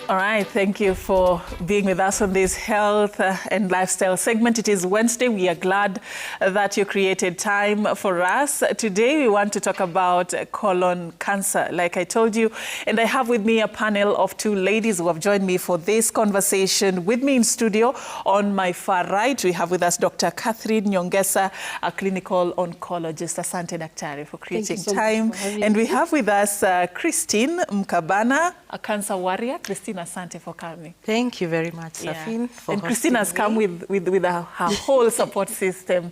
All right, thank you for being with us on this health and lifestyle segment. It is Wednesday. We are glad that you created time for us. Today, we want to talk about colon cancer, like I told you. And I have with me a panel of two ladies who have joined me for this conversation. With me in studio, on my far right, we have with us Dr. Catherine Nyongesa, a clinical oncologist. Asante, Daktari, for creating time. And we have with us Christine Mkabana, a cancer warrior. Christine, asante for coming. Thank you very much, Safin, for and Christine has come with her whole support system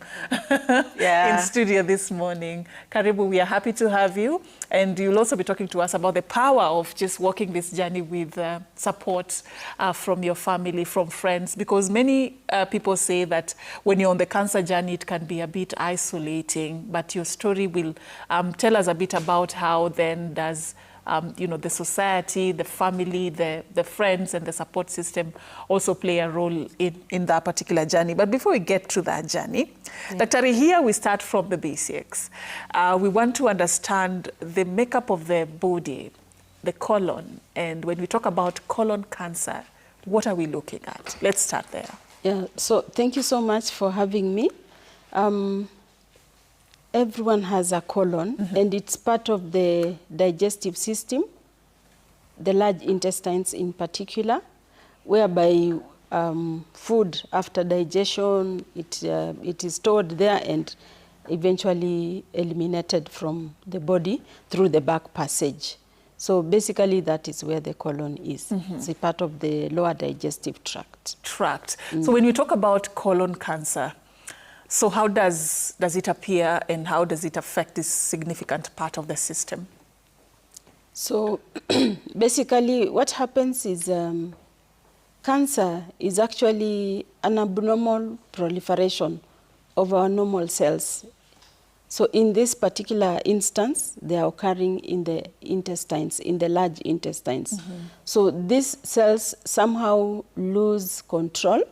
in studio this morning. Karibu, we are happy to have you. And you'll also be talking to us about the power of just walking this journey with support from your family, from friends, because many people say that when you're on the cancer journey, it can be a bit isolating, but your story will tell us a bit about how then does the society, the family, the friends and the support system also play a role in that particular journey. But before we get to that journey, Daktari, here we start from the basics. We want to understand the makeup of the body, the colon, and when we talk about colon cancer, what are we looking at? Let's start there. Yeah, so thank you so much for having me. Everyone has a colon, and it's part of the digestive system, the large intestines in particular, whereby food after digestion, it is stored there and eventually eliminated from the body through the back passage. So basically that is where the colon is. It's a part of the lower digestive tract. So when we talk about colon cancer, so how does it appear and how does it affect this significant part of the system? So basically what happens is cancer is actually an abnormal proliferation of our normal cells. So in this particular instance, they are occurring in the intestines, in the large intestines. So these cells somehow lose control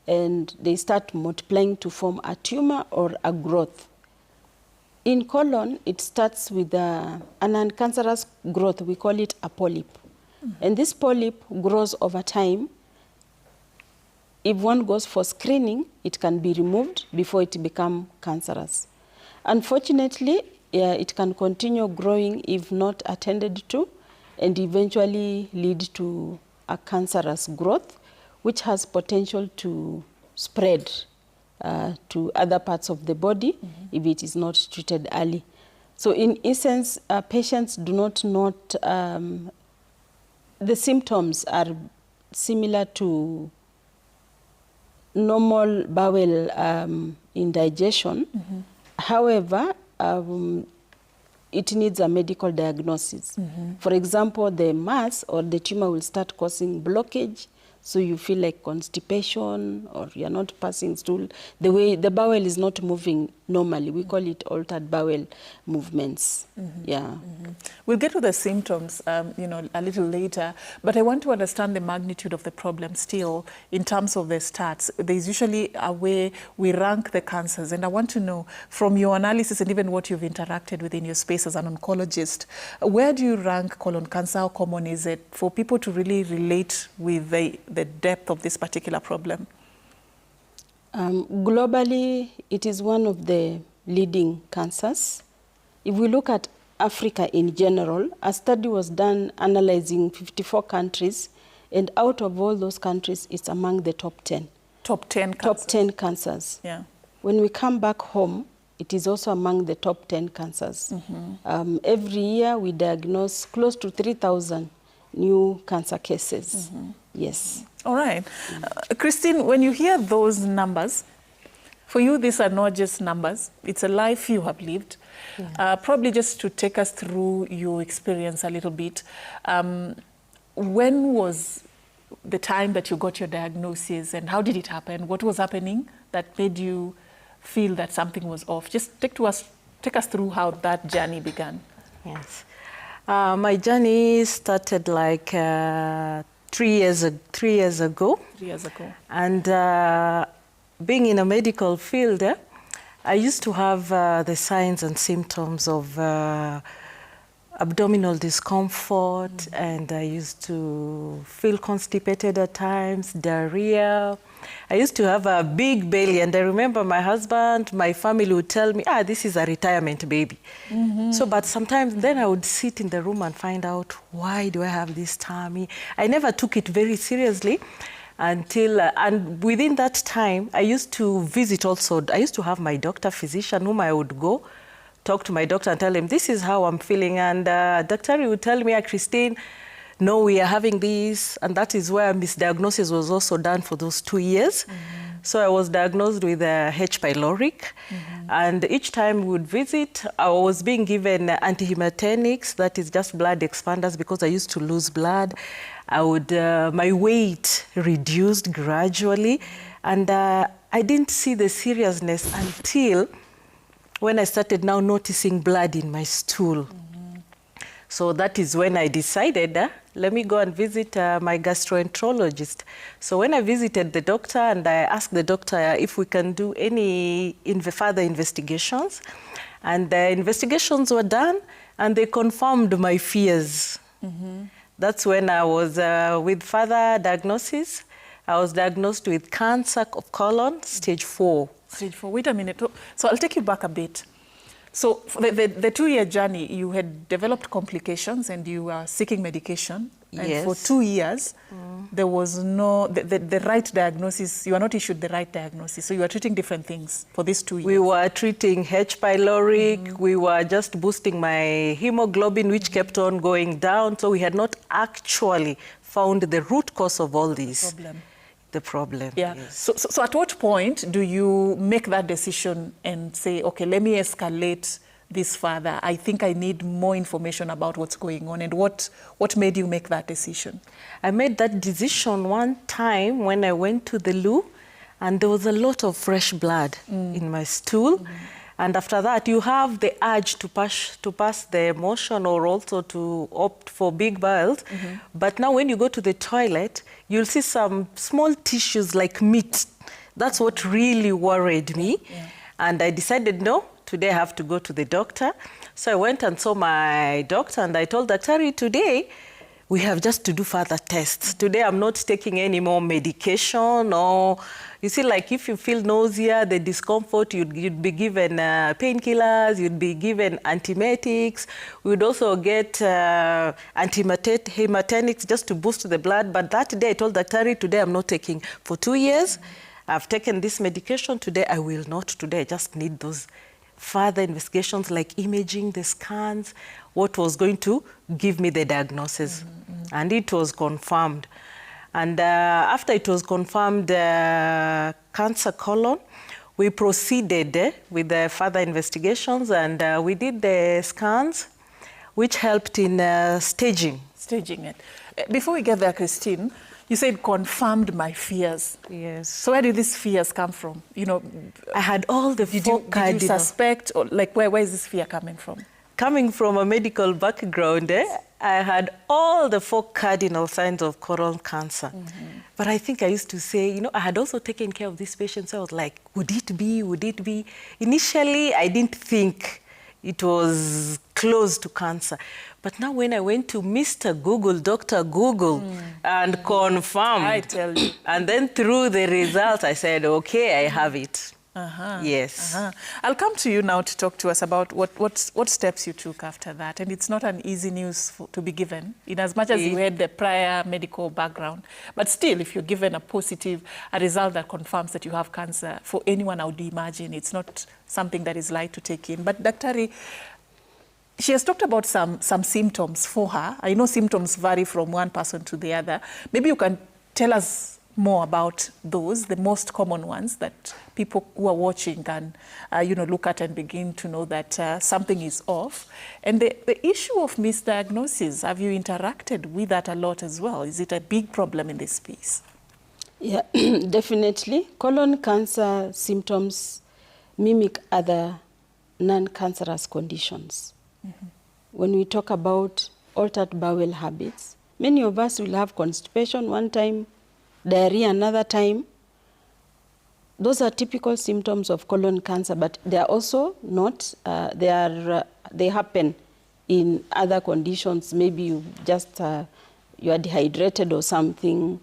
and they start multiplying to form a tumor or a growth. In colon, it starts with an uncancerous growth. We call it a polyp. And this polyp grows over time. If one goes for screening, it can be removed before it becomes cancerous. Unfortunately, it can continue growing if not attended to and eventually lead to a cancerous growth, which has potential to spread to other parts of the body if it is not treated early. So in essence, patients do not note, the symptoms are similar to normal bowel indigestion. However, it needs a medical diagnosis. For example, the mass or the tumor will start causing blockage, so you feel like constipation or you're not passing stool. The way the bowel is not moving normally, we call it altered bowel movements. We'll get to the symptoms, a little later, but I want to understand the magnitude of the problem still in terms of the stats. There's usually a way we rank the cancers, and I want to know from your analysis and even what you've interacted with in your space as an oncologist, where do you rank colon cancer? How common is it for people to really relate with the depth of this particular problem? Globally, it is one of the leading cancers. If we look at Africa in general, a study was done analyzing 54 countries, and out of all those countries, it's among the top 10. Top 10 cancers? Top 10 cancers. Yeah. When we come back home, it is also among the top 10 cancers. Every year, we diagnose close to 3,000 new cancer cases. Yes. All right. Christine, when you hear those numbers, for you, these are not just numbers. It's a life you have lived. Probably just to take us through your experience a little bit. When was the time that you got your diagnosis and how did it happen? What was happening that made you feel that something was off? Just take us through how that journey began. Yes. My journey started like 3 years ago. 3 years ago. And being in a medical field, I used to have the signs and symptoms of abdominal discomfort, and I used to feel constipated at times, diarrhea. I used to have a big belly, and I remember my husband, my family would tell me, this is a retirement baby. So, but sometimes then I would sit in the room and find out, why do I have this tummy? I never took it very seriously until, and within that time, I used to visit also. I used to have my doctor, physician, whom I would go, talk to my doctor and tell him, this is how I'm feeling. And doctor would tell me, Christine, no, we are having this. And that is where misdiagnosis was also done for those 2 years. So I was diagnosed with H. pylori. And each time we would visit, I was being given antihematinics, that is just blood expanders, because I used to lose blood. I would, my weight reduced gradually. And I didn't see the seriousness until when I started now noticing blood in my stool. So that is when I decided, let me go and visit my gastroenterologist. So when I visited the doctor and I asked the doctor if we can do any further investigations, and the investigations were done and they confirmed my fears. That's when I was with further diagnosis. I was diagnosed with cancer of colon, stage 4. Stage 4. Wait a minute. So I'll take you back a bit. So for the 2-year journey, you had developed complications and you were seeking medication. And Yes. for 2 years, there was no, the right diagnosis, you were not issued the right diagnosis. So you were treating different things for these 2 years. We were treating H. pylori. We were just boosting my hemoglobin, which kept on going down. So we had not actually found the root cause of all this. The problem. Yeah. Yes. So at what point do you make that decision and say, okay, let me escalate this further? I think I need more information about what's going on. And what made you make that decision? I made that decision one time when I went to the loo, and there was a lot of fresh blood in my stool. And after that, you have the urge to pass the motion or also to opt for big bowels. But now when you go to the toilet, you'll see some small tissues like meat. That's what really worried me. And I decided, no, today I have to go to the doctor. So I went and saw my doctor and I told Doctor, today we have just to do further tests. Today I'm not taking any more medication, or you see, like if you feel nausea, the discomfort, you'd be given painkillers, you'd be given antiemetics. We'd also get antihematinics just to boost the blood. But that day I told Doctor, today I'm not taking. For 2 years, I've taken this medication. Today I will not. Today I just need those further investigations like imaging, the scans, what was going to give me the diagnosis. And it was confirmed. And after it was confirmed cancer colon, we proceeded with the further investigations, and we did the scans, which helped in staging. Staging it. Before we get there, Christine, you said confirmed my fears. Yes. So where did these fears come from? You know, I had all the did you suspect, or like where is this fear coming from? Coming from a medical background, I had all the 4 cardinal signs of colon cancer. But I think I used to say, you know, I had also taken care of these patients. So I was like, would it be, would it be? Initially, I didn't think it was close to cancer. But now when I went to Mr. Google, Dr. Google, and confirmed, I tell you. And then through the results, I said, okay, I have it. Yes. I'll come to you now to talk to us about what steps you took after that. And it's not an easy news to be given, in as much as you had the prior medical background. But still, if you're given a result that confirms that you have cancer, for anyone, I would imagine it's not something that is light to take in. But Daktari, she has talked about some symptoms for her. I know symptoms vary from one person to the other. Maybe you can tell us more about those, the most common ones that people who are watching can, look at and begin to know that something is off. And the issue of misdiagnosis, have you interacted with that a lot as well? Is it a big problem in this space? Yeah, definitely. Colon cancer symptoms mimic other non-cancerous conditions. When we talk about altered bowel habits, many of us will have constipation one time, diarrhea another time. Those are typical symptoms of colon cancer, but they are also not, they happen in other conditions, maybe you just you are dehydrated or something,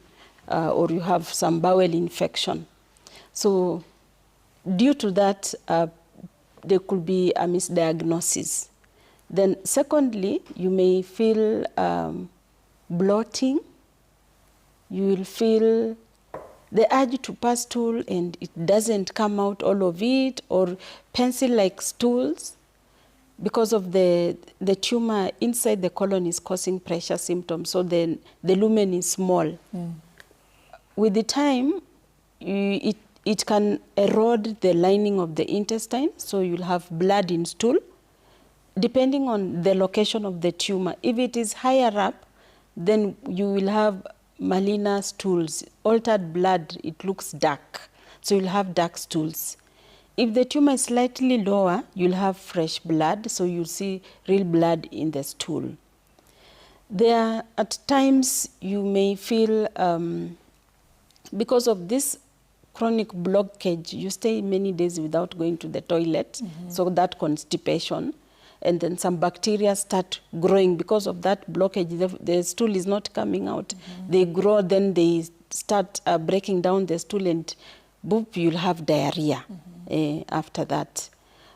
or you have some bowel infection. So due to that, there could be a misdiagnosis. Then secondly, you may feel bloating. You will feel the urge to pass stool and it doesn't come out all of it, or pencil-like stools, because of the tumor inside the colon is causing pressure symptoms, so then the lumen is small. With the time, it can erode the lining of the intestine, so you'll have blood in stool, depending on the location of the tumor. If it is higher up, then you will have malign stools, altered blood, it looks dark, so you'll have dark stools. If the tumor is slightly lower, you'll have fresh blood, so you'll see real blood in the stool. There, at times, you may feel, because of this chronic blockage, you stay many days without going to the toilet, so that constipation, and then some bacteria start growing because of that blockage. The stool is not coming out. They grow, then they start breaking down the stool, and boop, you'll have diarrhea after that.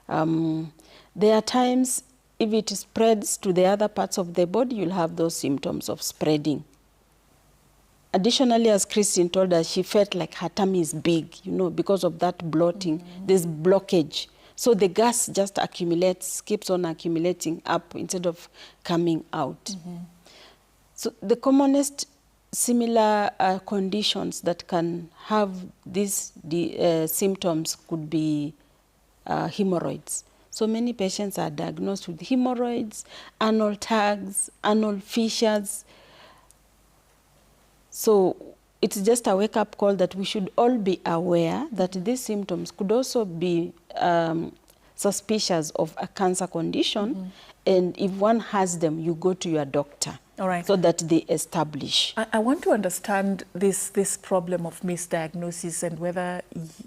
There are times, if it spreads to the other parts of the body, you'll have those symptoms of spreading. Additionally, as Christine told us, she felt like her tummy is big, you know, because of that bloating, this blockage. So the gas just accumulates, keeps on accumulating up instead of coming out. So the commonest similar conditions that can have these symptoms could be hemorrhoids. So many patients are diagnosed with hemorrhoids, anal tags, anal fissures. So it's just a wake-up call that we should all be aware that these symptoms could also be suspicious of a cancer condition, and if one has them, you go to your doctor. All right. So that they establish. I want to understand this problem of misdiagnosis and whether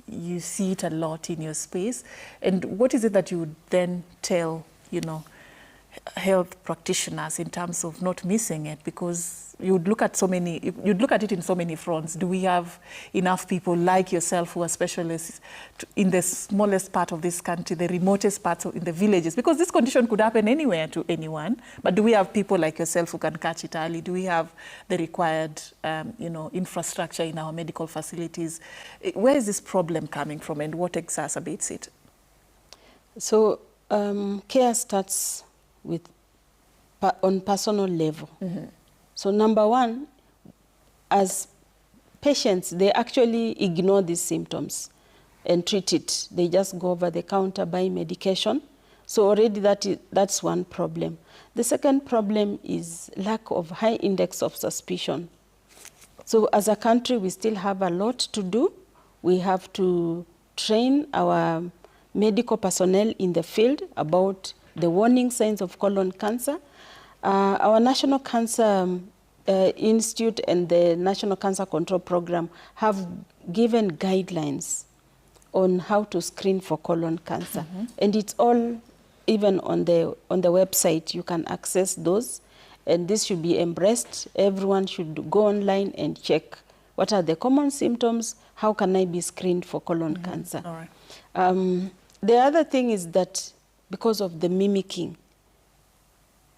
you see it a lot in your space, and what is it that you would then tell, you know, health practitioners in terms of not missing it, because you'd look at it in so many fronts. Do we have enough people like yourself who are specialists in the smallest part of this country, the remotest parts in the villages? Because this condition could happen anywhere to anyone, but do we have people like yourself who can catch it early? Do we have the required you know, infrastructure in our medical facilities? Where is this problem coming from, and what exacerbates it? So care starts with on personal level. So number one, as patients, they actually ignore these symptoms and treat it. They just go over the counter, buy medication. So already that's one problem. The second problem is lack of high index of suspicion. So as a country, we still have a lot to do. We have to train our medical personnel in the field about the warning signs of colon cancer. Our National Cancer Institute and the National Cancer Control Program have given guidelines on how to screen for colon cancer. And it's all even on the website. You can access those, and this should be embraced. Everyone should go online and check what are the common symptoms, how can I be screened for colon cancer. All right. The other thing is that because of the mimicking,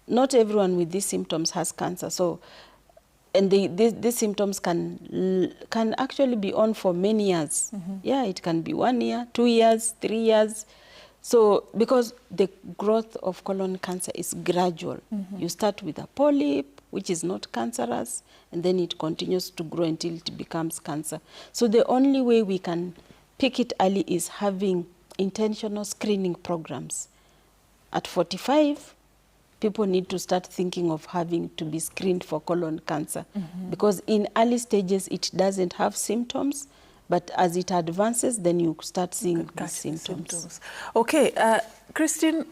not everyone with these symptoms has cancer. So, and these symptoms can actually be on for many years. Yeah, it can be 1 year, 2 years, 3 years. So, because the growth of colon cancer is gradual. You start with a polyp, which is not cancerous, and then it continues to grow until it becomes cancer. So the only way we can pick it early is having intentional screening programs. At 45, people need to start thinking of having to be screened for colon cancer, because in early stages it doesn't have symptoms, but as it advances, then you start seeing the symptoms. Okay, Christine,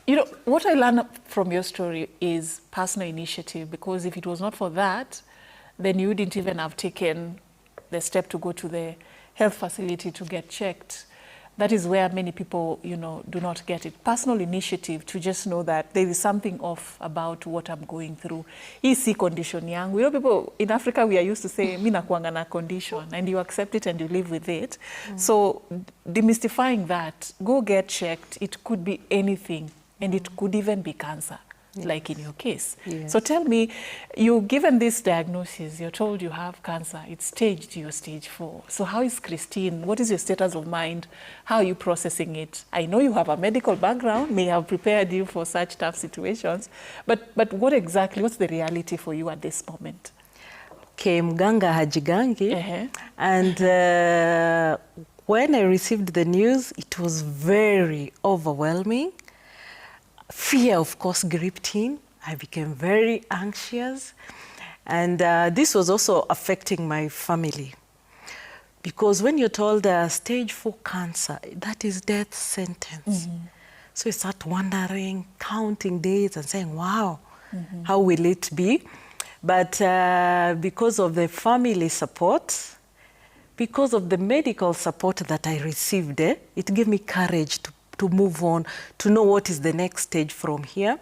you know, what I learned from your story is personal initiative, because if it was not for that, then you wouldn't even have taken the step to go to the health facility to get checked. That is where many people, you know, do not get it. Personal initiative to just know that there is something off about what I'm going through. Hii si condition yangu. You know, people in Africa, we are used to say, mi nakuanga na condition, and you accept it and you live with it. So demystifying that, go get checked. It could be anything, and it could even be cancer. Yes. Like in your case. Yes. So tell me, you're given this diagnosis, you're told you have cancer, it's staged to your stage 4. So how is Christine? What is your status of mind? How are you processing it? I know you have a medical background, may have prepared you for such tough situations, but what exactly, what's the reality for you at this moment? Okay, mganga hajigangi. And when I received the news, it was very overwhelming. Fear, of course, gripped in. I became very anxious. And this was also affecting my family. Because when you're told stage 4 cancer, that is death sentence. So you start wondering, counting days and saying, wow, how will it be? But because of the family support, because of the medical support that I received, it gave me courage to move on, to know what is the next stage from here.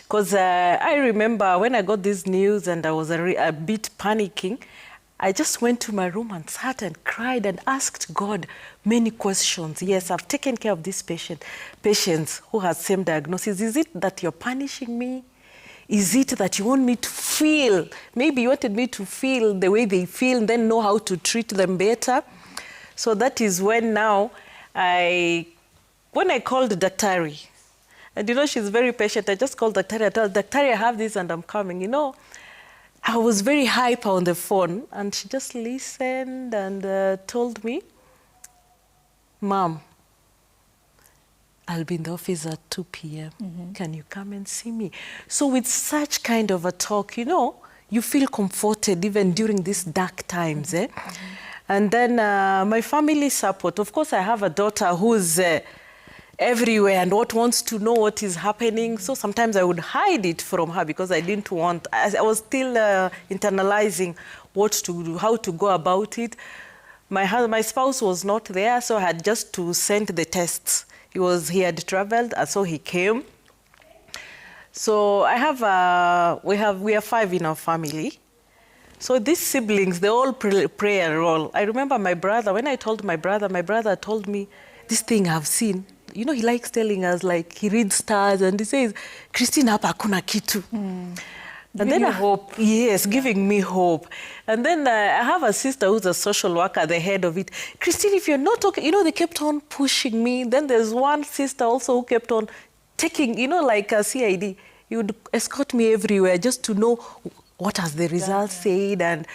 Because I remember when I got this news and I was a bit panicking, I just went to my room and sat and cried and asked God many questions. Yes, I've taken care of this patients who has same diagnosis. Is it that you're punishing me? Is it that you want me to feel? Maybe you wanted me to feel the way they feel and then know how to treat them better. So that is when now when I called Daktari, and you know, she's very patient, I just called Daktari, I told Daktari, I have this and I'm coming. You know, I was very hyper on the phone, and she just listened and told me, Mom, I'll be in the office at 2 p.m. Can you come and see me? So with such kind of a talk, you know, you feel comforted even during these dark times. And then my family support. Of course, I have a daughter who's everywhere and wants to know what is happening. So sometimes I would hide it from her because I didn't want, I was still internalizing what to do, how to go about it. My spouse was not there, so I had just to send the tests. He had traveled, and so he came. So we are 5 in our family. So these siblings, they all play a role. I remember my brother, when I told my brother told me, this thing I've seen. You know, he likes telling us, like, he reads stars and he says, Christine, hapa hakuna kitu. And giving you hope. Yes, giving me hope. And then I have a sister who's a social worker at the head of it. Christine, if you're not okay, you know, they kept on pushing me. Then there's one sister also who kept on taking, you know, like a CID. He would escort me everywhere just to know what has the results said, and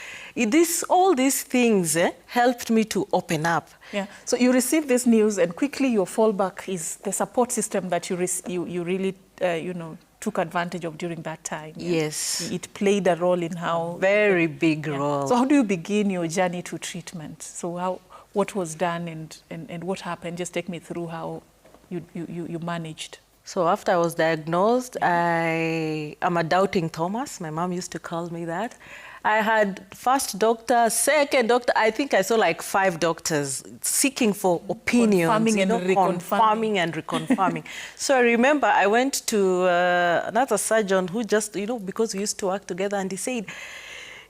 all these things helped me to open up. Yeah. So you received this news, and quickly your fallback is the support system that you really you know, took advantage of during that time. Yeah? Yes. It played a role in how. Very big role. So how do you begin your journey to treatment? So what was done and what happened? Just take me through how you managed. So after I was diagnosed, I am a doubting Thomas. My mom used to call me that. I had first doctor, second doctor. I think I saw like 5 doctors seeking for opinions. Confirming and confirming and reconfirming. So I remember I went to another surgeon who just, you know, because we used to work together, and he said,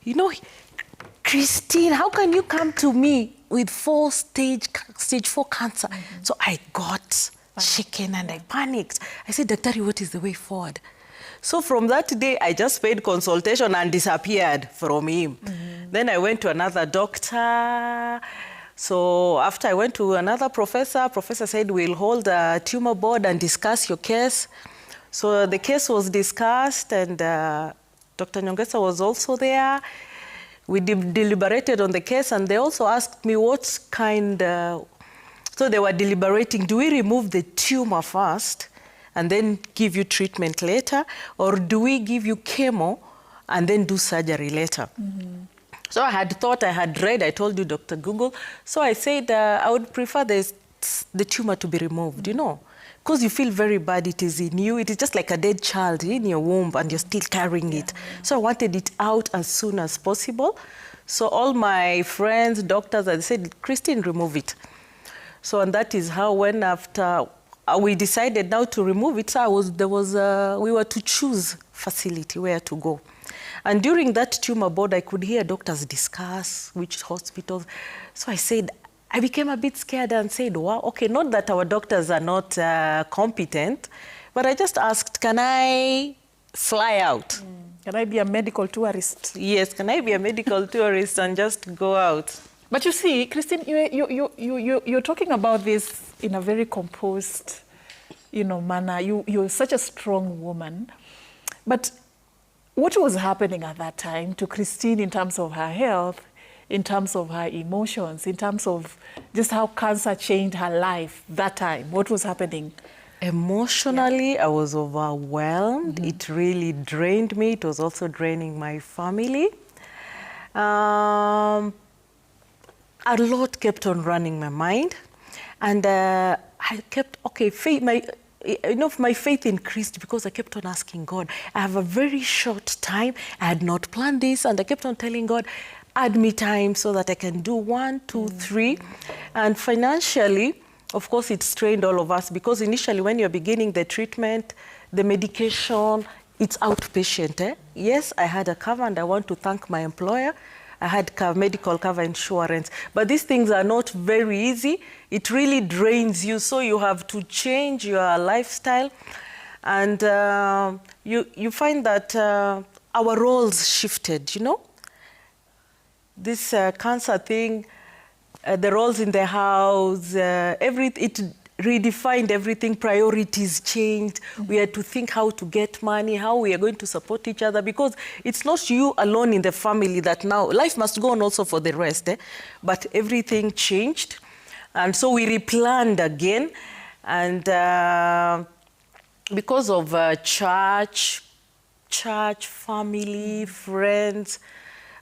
you know, Christine, how can you come to me with stage 4 cancer? So I got shaken and I panicked. I said, Daktari, what is the way forward? So from that day, I just paid consultation and disappeared from him. Then I went to another doctor. So after I went to another professor said, we'll hold a tumor board and discuss your case. So the case was discussed, and Dr. Nyongesa was also there. We deliberated on the case, and they also asked me what kind. So they were deliberating, do we remove the tumor first and then give you treatment later, or do we give you chemo and then do surgery later? So I had thought, I had read, I told you, Dr. Google. So I said I would prefer the tumor to be removed, you know, because you feel very bad. It is in you. It is just like a dead child in your womb, and you're still carrying it. So I wanted it out as soon as possible. So all my friends, doctors, they said, Christine, remove it. So, and that is how when after we decided now to remove it, we were to choose facility where to go. And during that tumor board, I could hear doctors discuss which hospitals. So I said, I became a bit scared and said, wow, okay, not that our doctors are not competent, but I just asked, can I fly out? Can I be a medical tourist? Yes, can I be a medical tourist and just go out? But you see, Christine, you're talking about this in a very composed, manner. You're such a strong woman. But what was happening at that time to Christine in terms of her health, in terms of her emotions, in terms of just how cancer changed her life that time? What was happening? Emotionally, I was overwhelmed. It really drained me. It was also draining my family. A lot kept on running my mind. And I kept, my faith increased because I kept on asking God. I have a very short time. I had not planned this, and I kept on telling God, add me time so that I can do 1, 2, 3. And financially, of course, it strained all of us because initially when you're beginning the treatment, the medication, it's outpatient. Yes, I had a cover, and I want to thank my employer. I had medical cover insurance. But these things are not very easy. It really drains you, so you have to change your lifestyle. And you find that our roles shifted, This cancer thing, the roles in the house, it redefined everything. Priorities changed. We had to think how to get money, how we are going to support each other, because it's not you alone in the family that now, life must go on also for the rest, but everything changed. And so we replanned again. And because of church, family, friends,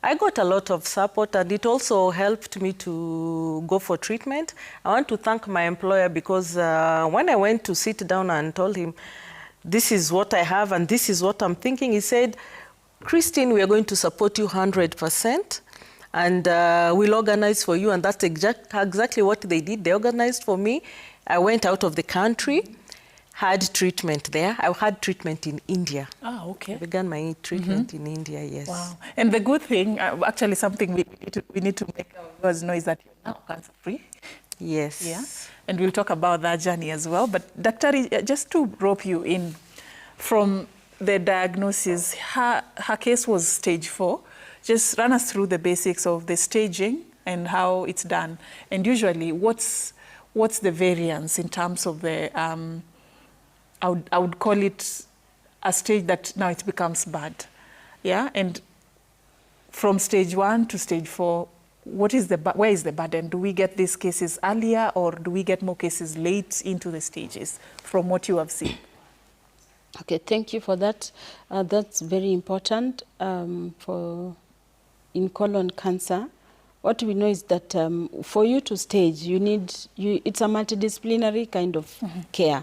I got a lot of support, and it also helped me to go for treatment. I want to thank my employer because when I went to sit down and told him, this is what I have and this is what I'm thinking, he said, Christine, we are going to support you 100%, and we'll organize for you. And that's exactly what they did. They organized for me. I went out of the country, had treatment there. I had treatment in India. Ah, okay. I began my treatment in India, yes. Wow. And the good thing, actually something we need to make our viewers know is that you're now cancer-free. Yes. Yeah. And we'll talk about that journey as well. But Daktari, just to rope you in, from the diagnosis, her case was stage 4. Just run us through the basics of the staging and how it's done. And usually, what's the variance in terms of the I would call it a stage that now it becomes bad, yeah. And from stage 1 to stage 4, where is the burden? Do we get these cases earlier, or do we get more cases late into the stages? From what you have seen. Okay, thank you for that. That's very important for in colon cancer. What we know is that for you to stage, it's a multidisciplinary kind of care.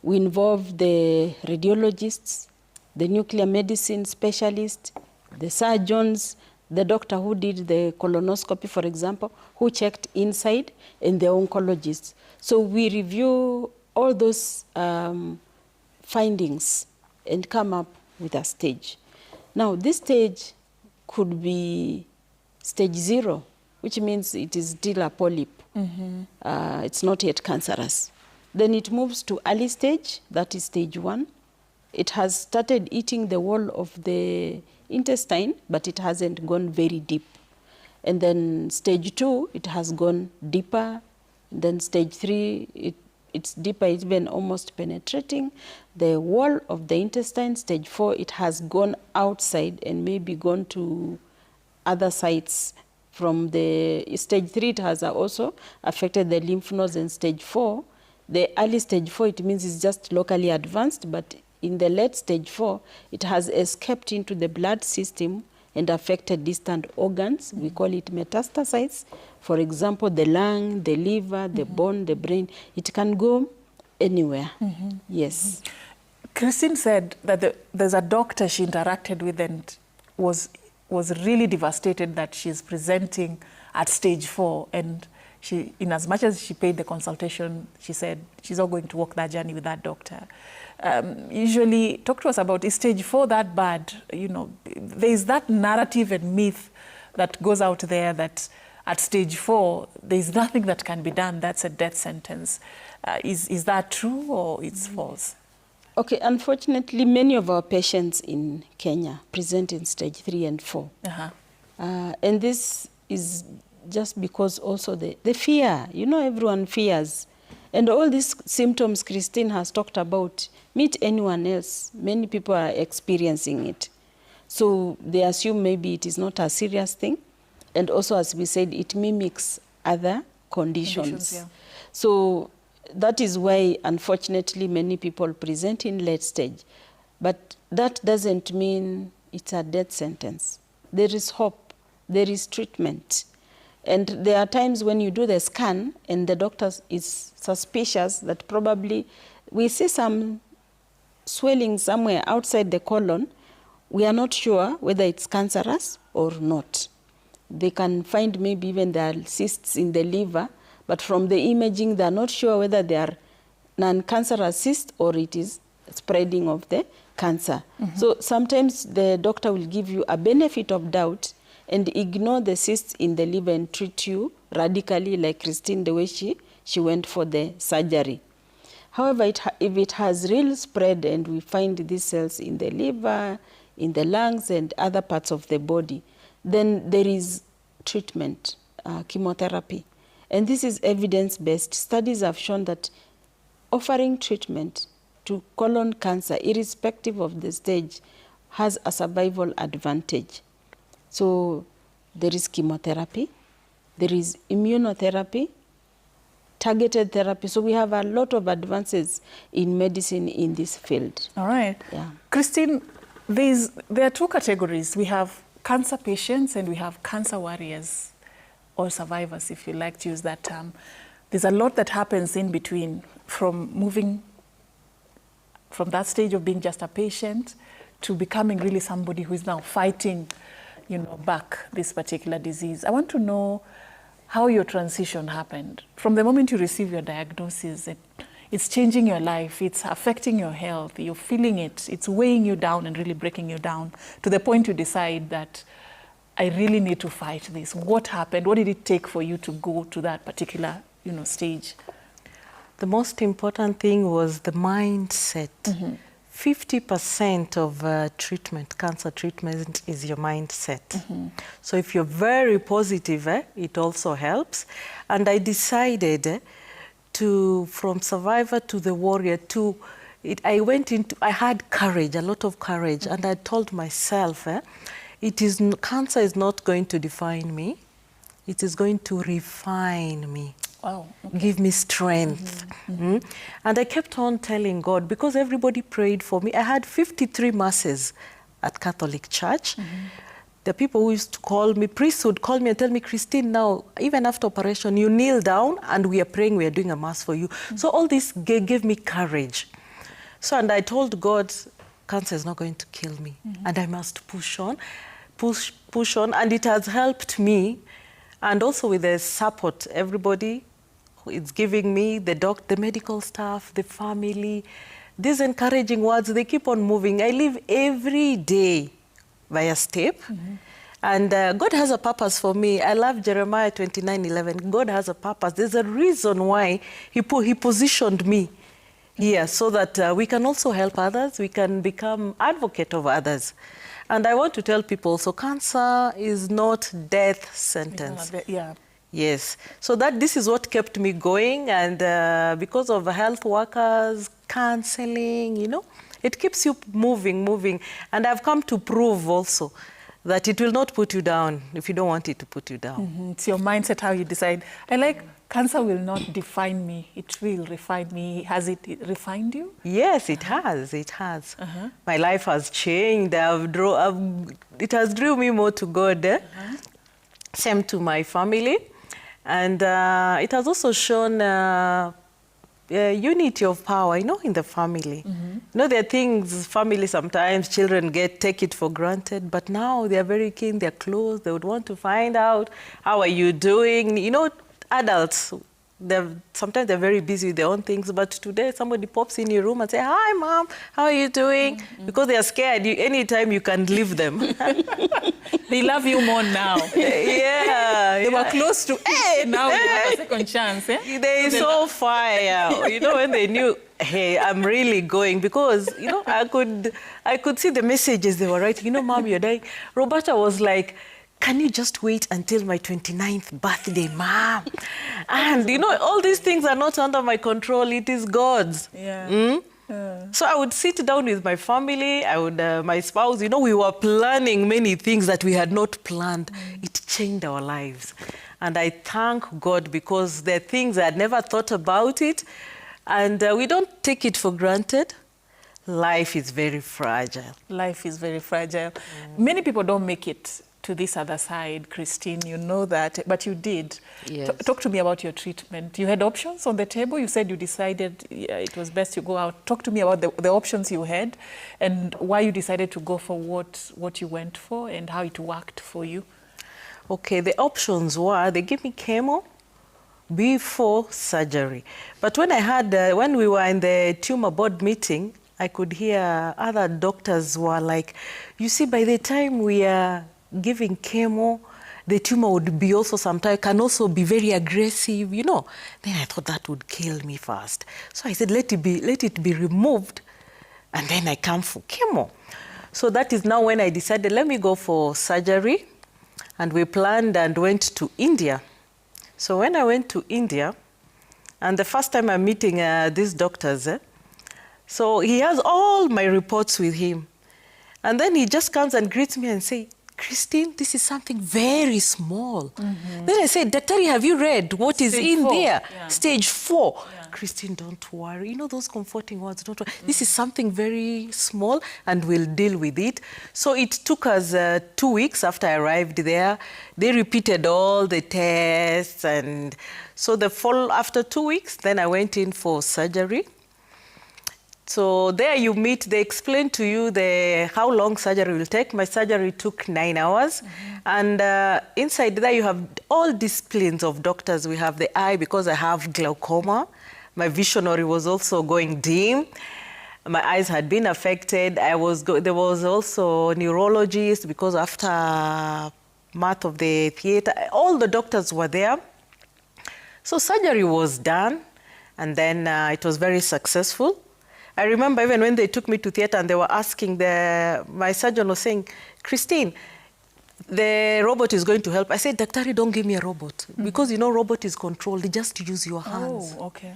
We involve the radiologists, the nuclear medicine specialists, the surgeons, the doctor who did the colonoscopy, for example, who checked inside, and the oncologists. So we review all those findings and come up with a stage. Now, this stage could be stage 0, which means it is still a polyp. It's not yet cancerous. Then it moves to early stage, that is stage 1. It has started eating the wall of the intestine, but it hasn't gone very deep. And then stage 2, it has gone deeper. Then stage 3, it's deeper, it's been almost penetrating the wall of the intestine. Stage 4, it has gone outside and maybe gone to other sites. From the stage 3, it has also affected the lymph nodes. And stage 4, the early stage 4, it means it's just locally advanced, but in the late stage 4, it has escaped into the blood system and affected distant organs. We call it metastasized. For example, the lung, the liver, the bone, the brain. It can go anywhere. Yes. Christine said that there's a doctor she interacted with and was really devastated that she's presenting at stage 4. And in as much as she paid the consultation, she said she's not going to walk that journey with that doctor. Usually, talk to us about, is stage 4 that bad? You know, there's that narrative and myth that goes out there that at stage 4, there's nothing that can be done. That's a death sentence. Is that true or it's false? Okay, unfortunately, many of our patients in Kenya present in stage 3 and 4. And this is just because also the fear, you know, everyone fears. And all these symptoms Christine has talked about, meet anyone else. Many people are experiencing it. So they assume maybe it is not a serious thing. And also, as we said, it mimics other conditions. Yeah. So that is why, unfortunately, many people present in late stage. But that doesn't mean it's a death sentence. There is hope. There is treatment. And there are times when you do the scan and the doctor is suspicious that probably we see some swelling somewhere outside the colon. We are not sure whether it's cancerous or not. They can find maybe even there are cysts in the liver, but from the imaging, they are not sure whether they are non-cancerous cysts or it is spreading of the cancer. So sometimes the doctor will give you a benefit of doubt and ignore the cysts in the liver and treat you radically, like Christine, the way she went for the surgery. However, if it has real spread and we find these cells in the liver, in the lungs, and other parts of the body, then there is treatment, chemotherapy. And this is evidence-based. Studies have shown that offering treatment to colon cancer, irrespective of the stage, has a survival advantage. So there is chemotherapy, there is immunotherapy, targeted therapy. So we have a lot of advances in medicine in this field. All right. Yeah. Christine, there are two categories. We have cancer patients and we have cancer warriors or survivors, if you like to use that term. There's a lot that happens in between, from moving from that stage of being just a patient to becoming really somebody who is now fighting, you know, back this particular disease. I want to know how your transition happened. From the moment you receive your diagnosis, it's changing your life, it's affecting your health, you're feeling it, it's weighing you down and really breaking you down to the point you decide that I really need to fight this. What happened? What did it take for you to go to that particular, you know, stage? The most important thing was the mindset. 50% of treatment, cancer treatment, is your mindset. So if you're very positive, it also helps. And I decided from survivor to the warrior I had courage, a lot of courage, and I told myself, cancer is not going to define me. It is going to refine me. Wow. Okay. Give me strength. And I kept on telling God, because everybody prayed for me. I had 53 masses at Catholic Church. The people who used to call me, priests would call me and tell me, Christine, now, even after operation, you kneel down and we are praying, we are doing a mass for you. So all this gave me courage. And I told God, cancer is not going to kill me. And I must push on, push on. And it has helped me. And also with the support, everybody is giving me, the medical staff, the family, these encouraging words, they keep on moving. I live every day by a step. And God has a purpose for me. I love Jeremiah 29:11. God has a purpose. There's a reason why he positioned me here, so that we can also help others. We can become advocate of others. And I want to tell people, so cancer is not death sentence. Yeah. Yes. So this is what kept me going. And because of health workers, counseling, you know, it keeps you moving. And I've come to prove also that it will not put you down if you don't want it to put you down. It's your mindset, how you decide. I like, cancer will not define me. It will refine me. Has it refined you? Yes, it has. It has. My life has changed. It has drew me more to God. Same to my family. And it has also shown unity of power, you know, in the family. You know, there are things, family sometimes, children take it for granted, but now they are very keen, they're close, they would want to find out, how are you doing? You know, adults, sometimes they're very busy with their own things, but today somebody pops in your room and say, "Hi, Mom, how are you doing?" Because they are scared. Anytime you can leave them. They love you more now. Yeah. They were close to, now you have a second chance. They so fire. When they knew, hey, I'm really going, because, I could see the messages they were writing. Mom, you're dying. Roberta was like, can you just wait until my 29th birthday, Mom? And, all these things are not under my control. It is God's. Yeah. So I would sit down with my family, my spouse, we were planning many things that we had not planned. It changed our lives. And I thank God, because there are things I had never thought about it. And we don't take it for granted. Life is very fragile. Life is very fragile. Many people don't make it to this other side, Christine, you know that, but you did. Yes. Talk to me about your treatment. You had options on the table. You said you decided it was best to go out. Talk to me about the options you had and why you decided to go for what you went for and how it worked for you. Okay, the options were, they gave me chemo before surgery. But when we were in the tumor board meeting, I could hear other doctors were like, you see, by the time we are giving chemo, the tumor would be also sometimes, can also be very aggressive, Then I thought that would kill me first. So I said, let it be removed, and then I come for chemo. So that is now when I decided, let me go for surgery. And we planned and went to India. So when I went to India, and the first time I'm meeting these doctors, so he has all my reports with him. And then he just comes and greets me and says, Christine, this is something very small. Then I said, Daktari, have you read what is in there? Yeah. Stage 4. Yeah. Christine, don't worry. Those comforting words, don't worry. This is something very small and we'll deal with it. So it took us 2 weeks after I arrived there. They repeated all the tests. And so after 2 weeks, then I went in for surgery. So there you meet, they explain to you how long surgery will take. My surgery took 9 hours. And inside there you have all disciplines of doctors. We have the eye, because I have glaucoma. My visionary was also going dim. My eyes had been affected. There was also neurologist, because after month of the theater, all the doctors were there. So surgery was done, and then it was very successful. I remember even when they took me to theater and they were asking, my surgeon was saying, Christine, the robot is going to help. I said, Daktari, don't give me a robot. Because, robot is controlled. Just use your hands. Oh, okay.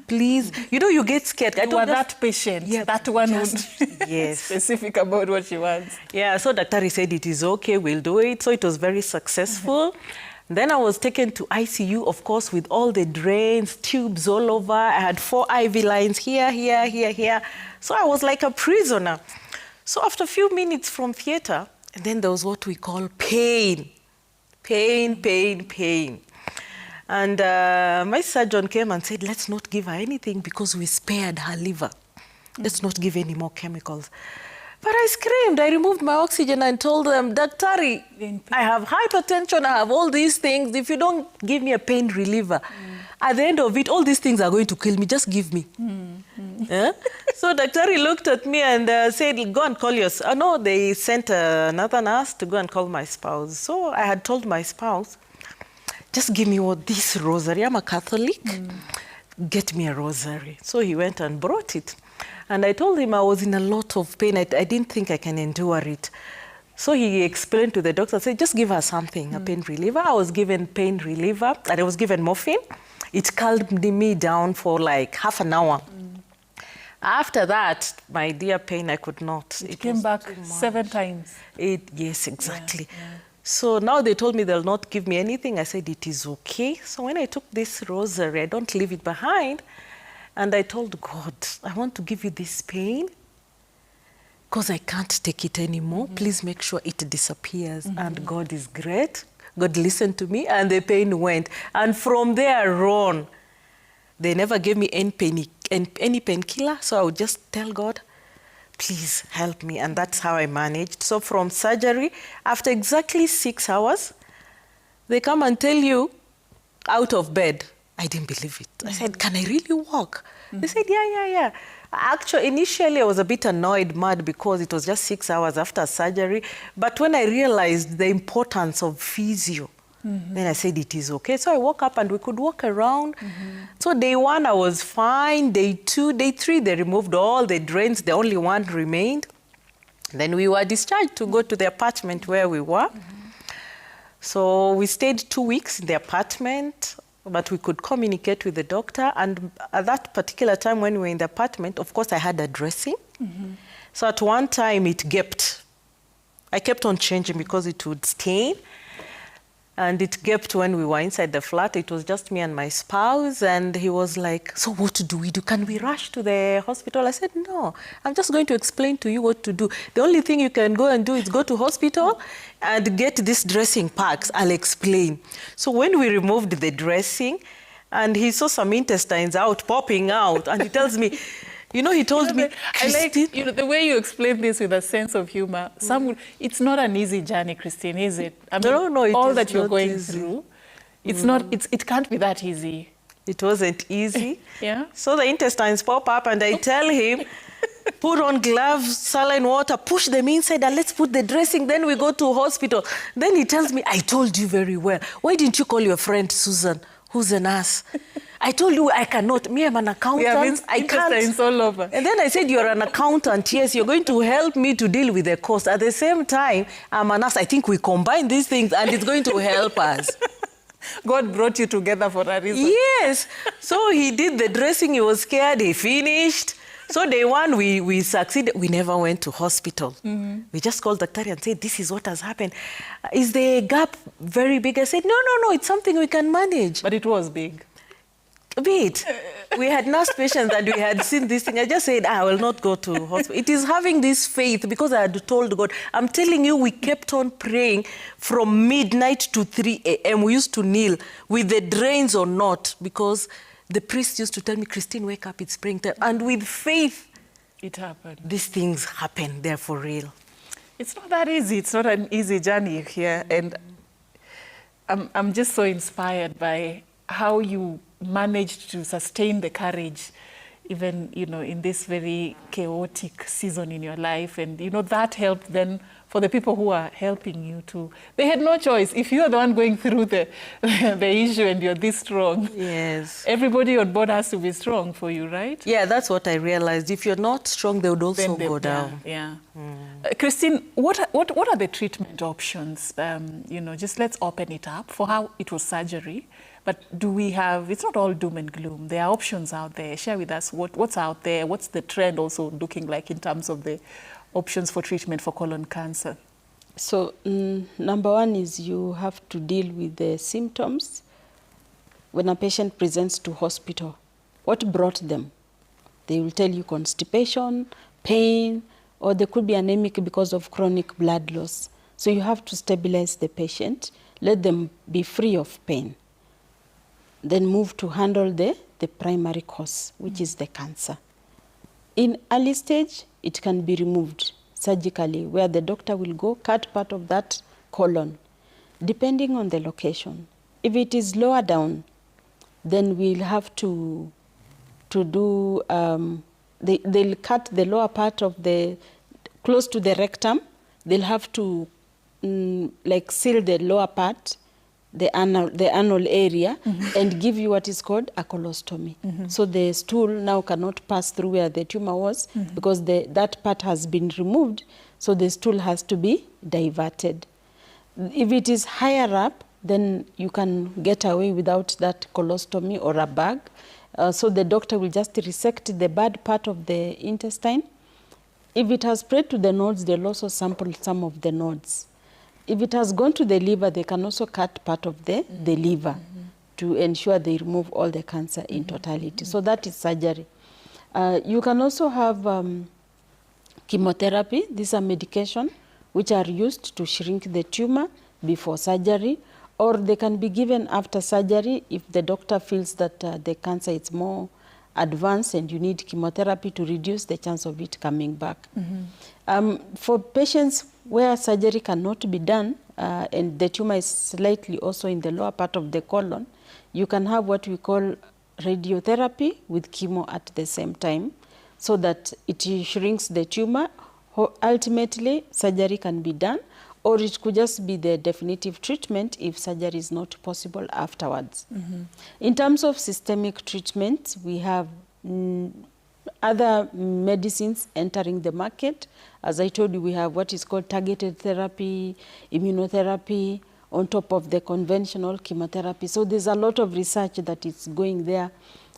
Please. You get scared. You are that patient. Yeah, that one yes. Specific about what she wants. Yeah, so Daktari said, it is okay, we'll do it. So it was very successful. Then I was taken to ICU, of course, with all the drains, tubes all over. I had 4 IV lines here, here, here, here. So I was like a prisoner. So after a few minutes from theater, and then there was what we call pain. Pain. And my surgeon came and said, let's not give her anything because we spared her liver. Let's not give any more chemicals. But I screamed. I removed my oxygen and told them, Daktari, I have hypertension, I have all these things. If you don't give me a pain reliever, at the end of it, all these things are going to kill me. Just give me. So Daktari looked at me and said, go and call your... no, they sent another nurse to go and call my spouse. So I had told my spouse, just give me this rosary. I'm a Catholic. Get me a rosary. So he went and brought it. And I told him I was in a lot of pain. I didn't think I can endure it. So he explained to the doctor, said, just give her something, a pain reliever. I was given pain reliever, and I was given morphine. It calmed me down for like half an hour. After that, my dear pain, I could not. It came back 7 times. Yes, exactly. Yeah. So now they told me they'll not give me anything. I said, it is okay. So when I took this rosary, I don't leave it behind. And I told God, I want to give you this pain because I can't take it anymore. Please make sure it disappears. And God is great. God listened to me and the pain went. And from there on, they never gave me any painkiller. So I would just tell God, please help me. And that's how I managed. So from surgery, after exactly 6 hours, they come and tell you, out of bed. I didn't believe it. I said, can I really walk? They said, yeah. Actually, initially, I was a bit annoyed, mad, because it was just 6 hours after surgery. But when I realized the importance of physio, then I said, it is okay. So I woke up and we could walk around. So day 1, I was fine. Day 2, day 3, they removed all the drains. The only one remained. Then we were discharged to go to the apartment where we were. So we stayed 2 weeks in the apartment, but we could communicate with the doctor. And at that particular time when we were in the apartment, of course, I had a dressing. So at one time, it gaped. I kept on changing because it would stain. And it gaped when we were inside the flat. It was just me and my spouse. And he was like, so what do we do? Can we rush to the hospital? I said, no, I'm just going to explain to you what to do. The only thing you can go and do is go to hospital and get these dressing packs. I'll explain. So when we removed the dressing, and he saw some intestines popping out, and he tells me, you know, he told me, I like, the way you explain this with a sense of humor. It's not an easy journey, Christine, is it? I mean, no, all that you're going through, it can't be that easy. It wasn't easy. Yeah. So the intestines pop up, and I tell him, put on gloves, saline water, push them inside, and let's put the dressing. Then we go to hospital. Then he tells me, I told you very well. Why didn't you call your friend Susan, who's a nurse? I told you I cannot. Me, I'm an accountant. I can't. All over. And then I said, you're an accountant. Yes, you're going to help me to deal with the cost. At the same time, I'm a nurse. I think we combine these things, and it's going to help us. God brought you together for a reason. Yes. So he did the dressing. He was scared. He finished. So day 1, we succeeded. We never went to hospital. We just called the doctor and said, this is what has happened. Is the gap very big? I said, no, it's something we can manage. But it was big. A bit. We had nurse patients and we had seen this thing. I just said, I will not go to hospital. It is having this faith, because I had told God. I'm telling you, we kept on praying from midnight to 3 a.m. We used to kneel with the drains or not, because the priest used to tell me, Christine, wake up, it's praying time. And with faith, it happened. These things happen. They're for real. It's not that easy. It's not an easy journey here. And I'm just so inspired by how you managed to sustain the courage, even, in this very chaotic season in your life. And, that helped then for the people who are helping you too. They had no choice. If you're the one going through the issue and you're this strong, yes, everybody on board has to be strong for you, right? Yeah, that's what I realized. If you're not strong, they would also go down. Yeah. Christine, what are the treatment options? Just let's open it up for how it was surgery. But it's not all doom and gloom. There are options out there. Share with us what's out there. What's the trend also looking like in terms of the options for treatment for colon cancer? So number 1 is you have to deal with the symptoms. When a patient presents to hospital, what brought them? They will tell you constipation, pain, or they could be anemic because of chronic blood loss. So you have to stabilize the patient, let them be free of pain. Then move to handle the primary cause, which is the cancer. In early stage, it can be removed surgically, where the doctor will go cut part of that colon, depending on the location. If it is lower down, then we'll have to do, they'll cut the lower part of close to the rectum. They'll have to seal the lower part, the anal area, and give you what is called a colostomy. So the stool now cannot pass through where the tumor was, because that part has been removed, so the stool has to be diverted. If it is higher up, then you can get away without that colostomy or a bag. So the doctor will just resect the bad part of the intestine. If it has spread to the nodes, they'll also sample some of the nodes. If it has gone to the liver, they can also cut part of the liver to ensure they remove all the cancer in totality. So that is surgery. You can also have chemotherapy. These are medication which are used to shrink the tumor before surgery, or they can be given after surgery if the doctor feels that the cancer is more advanced and you need chemotherapy to reduce the chance of it coming back. For patients where surgery cannot be done, and the tumor is slightly also in the lower part of the colon, you can have what we call radiotherapy with chemo at the same time, so that it shrinks the tumor. Ultimately, surgery can be done, or it could just be the definitive treatment if surgery is not possible afterwards. In terms of systemic treatment, we have other medicines entering the market. As I told you, we have what is called targeted therapy, immunotherapy, on top of the conventional chemotherapy. So there's a lot of research that is going there.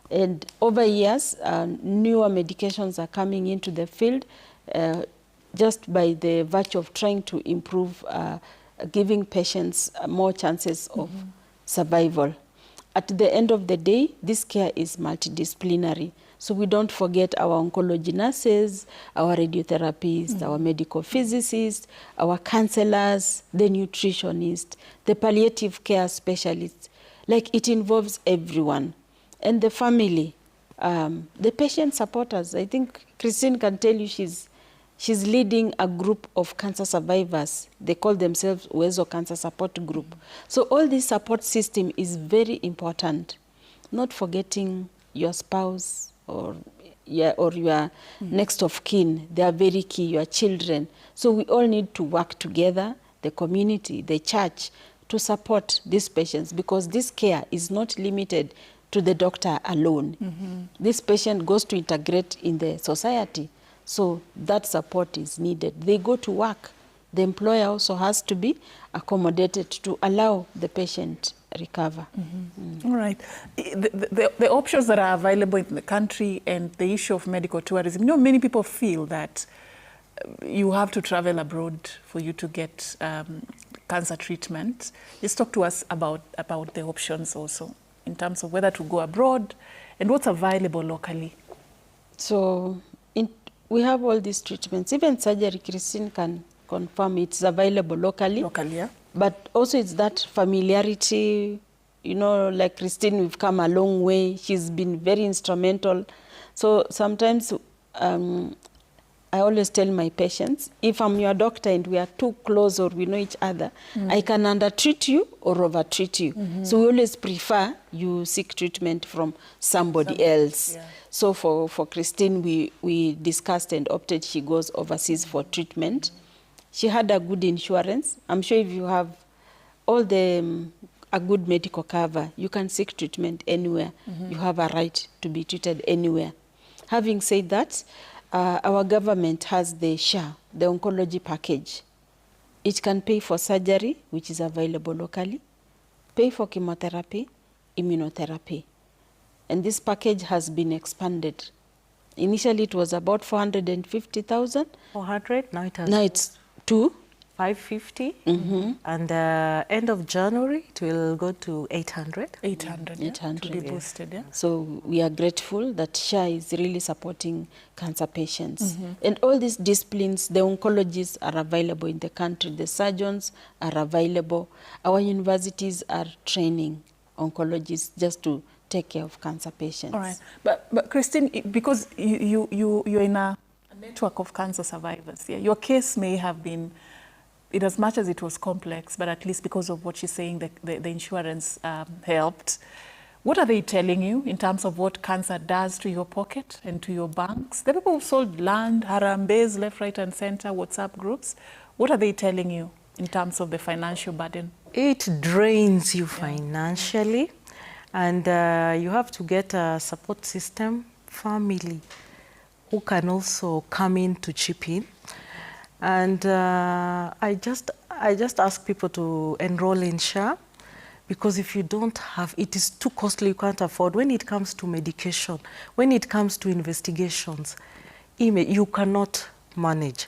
And over years, newer medications are coming into the field just by the virtue of trying to improve, giving patients more chances of survival. At the end of the day, this care is multidisciplinary. So we don't forget our oncology nurses, our radiotherapists, our medical physicists, our counselors, the nutritionists, the palliative care specialists. Like, it involves everyone. And the family, the patient supporters. I think Christine can tell you she's leading a group of cancer survivors. They call themselves Uwezo Cancer Support Group. So all this support system is very important. Not forgetting your spouse or your next of kin. They are very key, your children. So we all need to work together, the community, the church, to support these patients, because this care is not limited to the doctor alone. This patient goes to integrate in the society. So that support is needed. They go to work. The employer also has to be accommodated to allow the patient recover. All right. The options that are available in the country and the issue of medical tourism, you know, many people feel that you have to travel abroad for you to get cancer treatment. Just talk to us about the options also, in terms of whether to go abroad and what's available locally. So we have all these treatments. Even surgery, Christine can confirm it's available locally. Locally, yeah. But also it's that familiarity, you know, like Christine, we've come a long way. She's been very instrumental. So sometimes I always tell my patients, if I'm your doctor and we are too close or we know each other, I can undertreat you or over-treat you. So we always prefer you seek treatment from somebody else. Yeah. So for Christine, we discussed and opted she goes overseas for treatment. She had a good insurance. I'm sure if you have all a good medical cover, you can seek treatment anywhere. You have a right to be treated anywhere. Having said that, our government has the SHA, the oncology package. It can pay for surgery, which is available locally, pay for chemotherapy, immunotherapy. And this package has been expanded. Initially, it was about 450,000. 400? Now it has... Now it's 550. And end of January, it will go to 800. 800, yeah, 800, to be boosted, yeah. So we are grateful that SHA is really supporting cancer patients. And all these disciplines, the oncologists are available in the country, the surgeons are available. Our universities are training oncologists just to take care of cancer patients. All right. But Christine, because you're in a network of cancer survivors, yeah, your case may have been, in as much as it was complex, but at least because of what she's saying, the insurance helped. What are they telling you in terms of what cancer does to your pocket and to your banks? The people who sold land, harambes, left, right, and center, WhatsApp groups, what are they telling you in terms of the financial burden? It drains you financially, and you have to get a support system, family, who can also come in to chip in. And I just ask people to enroll in SHA, because if you don't have, it is too costly, you can't afford. When it comes to medication, when it comes to investigations, you cannot manage.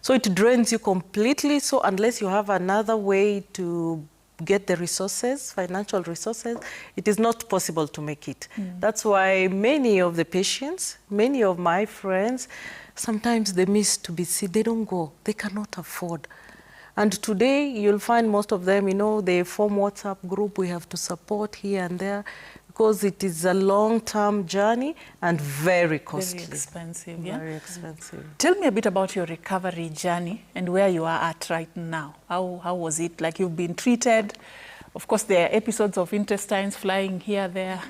So it drains you completely. So unless you have another way to get the resources, financial resources, it is not possible to make it. That's why many of the patients, many of my friends, sometimes they miss to be seen. They don't go. They cannot afford. And today, you'll find most of them, you know, they form WhatsApp group. We have to support here and there, because it is a long-term journey and very costly. Very expensive, yeah? Very expensive. Tell me a bit about your recovery journey and where you are at right now. How was it? Like, you've been treated. Of course, there are episodes of intestines flying here, there.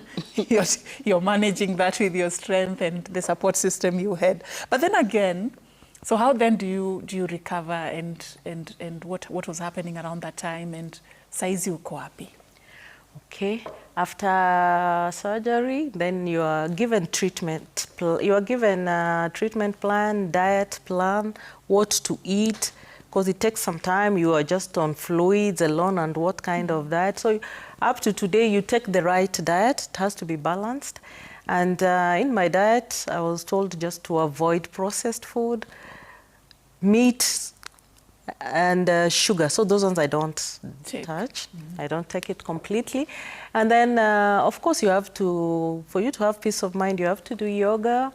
You're managing that with your strength and the support system you had. But then again, so how then do you recover, and what was happening around that time, and saizi uko wapi? Okay, after surgery, then you are given treatment. You are given a treatment plan, diet plan, what to eat, because it takes some time. You are just on fluids alone and what kind of diet. So up to today, you take the right diet. It has to be balanced. And in my diet, I was told just to avoid processed food, meat, and sugar. So those ones I don't touch. I don't take it completely. And then, of course, you have to, for you to have peace of mind, you have to do yoga.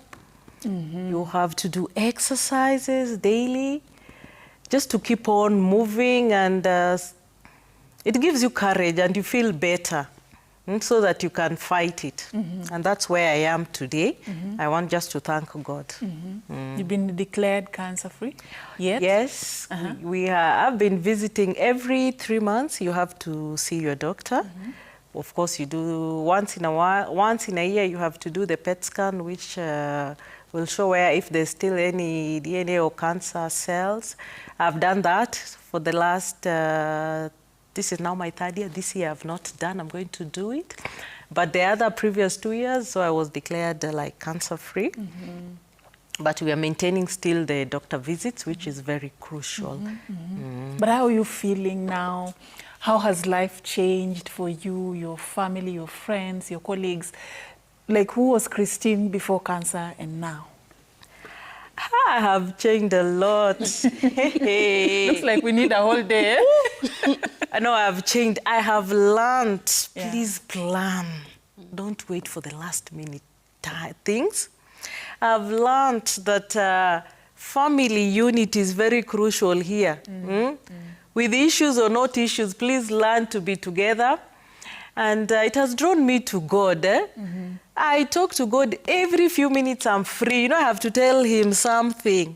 You have to do exercises daily, just to keep on moving, and it gives you courage and you feel better, so that you can fight it. And that's where I am today. I want just to thank God. You've been declared cancer-free yet? Yes. We have been visiting every 3 months. You have to see your doctor. Of course, you do once in a year, you have to do the PET scan, which will show where if there's still any DNA or cancer cells. I've done that for the last, this is now my 3rd year. This year I've not done, I'm going to do it. But the other previous 2 years, so I was declared like cancer-free. But we are maintaining still the doctor visits, which is very crucial. But how are you feeling now? How has life changed for you, your family, your friends, your colleagues? Like, who was Christine before cancer and now? I have changed a lot. Looks like we need a whole day. I know I've changed. I have learned. Please plan. Don't wait for the last minute things. I've learned that family unity is very crucial here. With issues or not issues, please learn to be together. And it has drawn me to God. I talk to God every few minutes. I'm free. You know, I have to tell him something.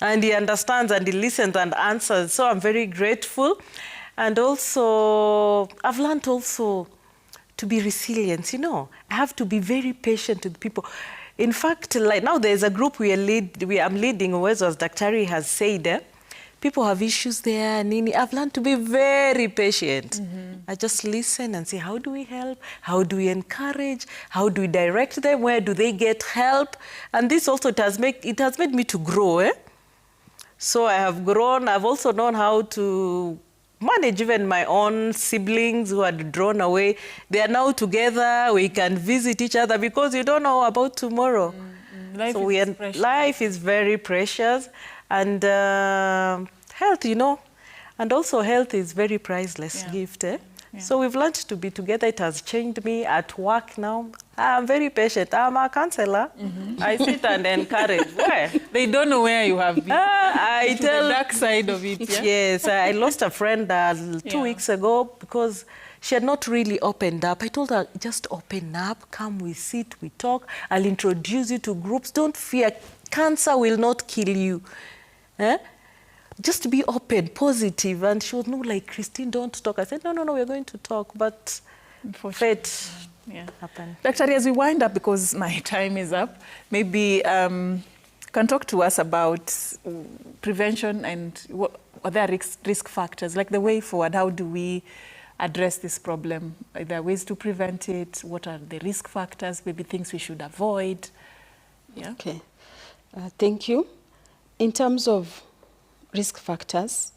And he understands and he listens and answers. So I'm very grateful. And also, I've learned also to be resilient. You know, I have to be very patient with people. In fact, like now there's a group I'm leading, as Daktari has said, people have issues there, Nini. I've learned to be very patient. I just listen and say, how do we help? How do we encourage? How do we direct them? Where do they get help? And this also, it has made me to grow. So I have grown. I've also known how to manage even my own siblings who had drawn away. They are now together. We can visit each other because you don't know about tomorrow. Life is very precious. And health, you know, and also health is very priceless gift. So we've learned to be together. It has changed me at work now. I'm very patient. I'm a counselor. I sit and encourage. Where? They don't know where you have been. I tell the dark side of it. Yes, I lost a friend 2 weeks ago because she had not really opened up. I told her, just open up, come, we sit, we talk. I'll introduce you to groups. Don't fear. Cancer will not kill you. Just be open, positive. And she was like, Christine, don't talk. I said, no, we're going to talk. But fate happened. Daktari, as we wind up, because my time is up, maybe can talk to us about prevention and what are there risk factors, like the way forward. How do we address this problem? Are there ways to prevent it? What are the risk factors, maybe things we should avoid? Okay, thank you. In terms of risk factors,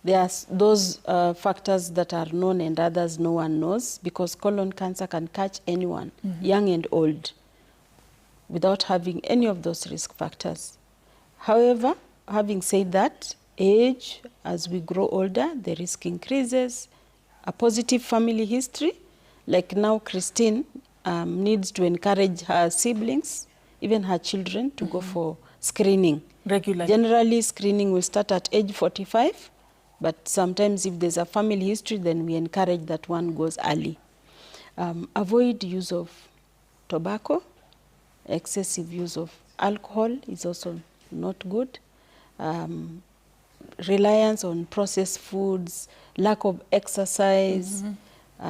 there are those factors that are known and others no one knows, because colon cancer can catch anyone, young and old, without having any of those risk factors. However, having said that, age, as we grow older, the risk increases. A positive family history, like now Christine needs to encourage her siblings, even her children, to go for screening. Regularly. Generally, screening will start at age 45, but sometimes if there's a family history, then we encourage that one goes early. Avoid use of tobacco. Excessive use of alcohol is also not good. Reliance on processed foods, lack of exercise,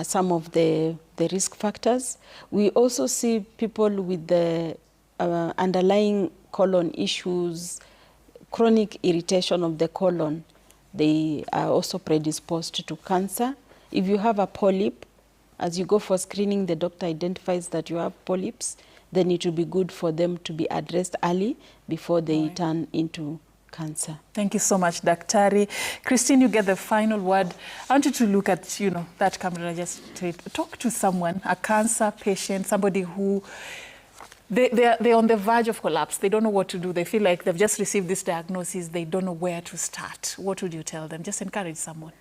some of the risk factors. We also see people with the underlying colon issues, chronic irritation of the colon. They are also predisposed to cancer. If you have a polyp, as you go for screening, the doctor identifies that you have polyps, then it will be good for them to be addressed early before they turn into cancer. Thank you so much, Daktari. Christine, you get the final word. I want you to look at, that camera, just talk to someone, a cancer patient, somebody who, they're on the verge of collapse. They don't know what to do. They feel like they've just received this diagnosis. They don't know where to start. What would you tell them? Just encourage someone.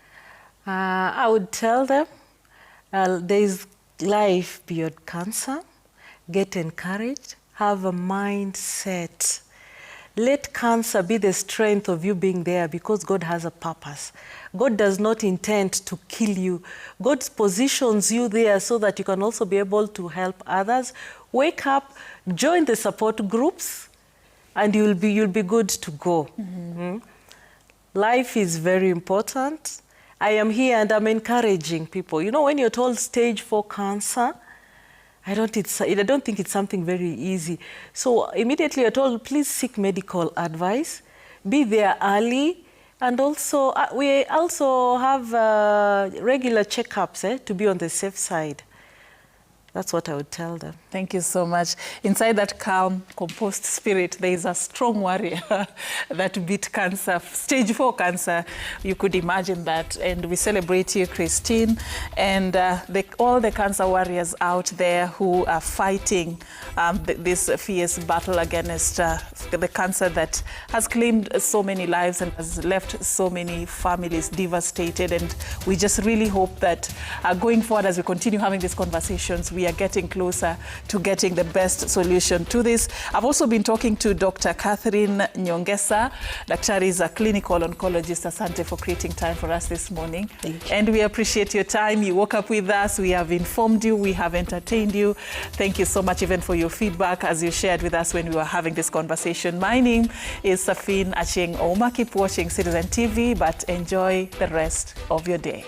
I would tell them there is life beyond cancer. Get encouraged. Have a mindset. Let cancer be the strength of you being there, because God has a purpose. God does not intend to kill you. God positions you there so that you can also be able to help others. Wake up, join the support groups, and you'll be good to go. Life is very important. I am here and I'm encouraging people. When you're told stage 4 cancer, I don't think it's something very easy. So immediately you're told, please seek medical advice, be there early, and also we also have regular checkups to be on the safe side. That's what I would tell them. Thank you so much. Inside that calm, composed spirit, there is a strong warrior that beat cancer, stage 4 cancer. You could imagine that. And we celebrate you, Christine, and all the cancer warriors out there who are fighting this fierce battle against the cancer that has claimed so many lives and has left so many families devastated. And we just really hope that going forward, as we continue having these conversations, we are getting closer to getting the best solution to this. I've also been talking to Dr. Catherine Nyongesa. Daktari is a clinical oncologist. Asante for creating time for us this morning. Thank you. And we appreciate your time. You woke up with us. We have informed you. We have entertained you. Thank you so much even for your feedback as you shared with us when we were having this conversation. My name is Safin Acheng Ouma. Keep watching Citizen TV, but enjoy the rest of your day.